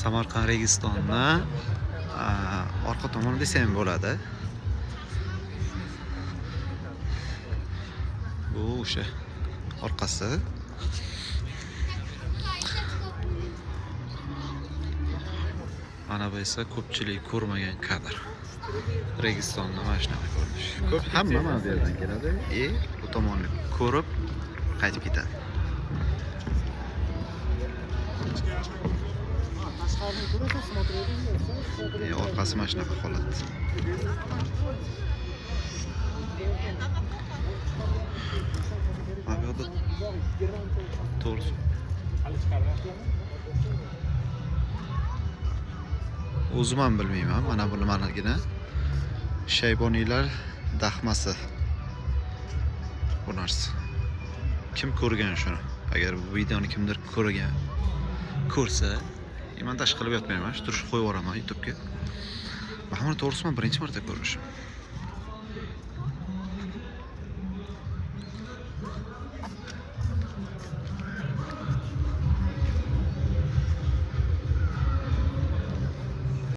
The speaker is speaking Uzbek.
Samarqand Registonni orqa tomoni desa ham bo'ladi. Bu o'sha orqasi. Mana bu esa ko'pchilik ko'rmagan kadr. Registonni mana shunaqa ko'rinish. Ko'p hamma mana bu yerdan keladi, bu tomonni ko'rib qaytib ketadi. Orqasi mana shunaqa holat. Mana bu yerda to'g'ri. O'zim ham bilmayman, mana bu nimaligini. Shayboniylar daxmasi. Bu narsa. Kim ko'rgan shuni? Agar bu videoni kimdir ko'rsa, montaj qilib yotmayman, shu turishni qo'yib yuboraman YouTube'ga. Mana buni to'g'risi men birinchi marta ko'rishim.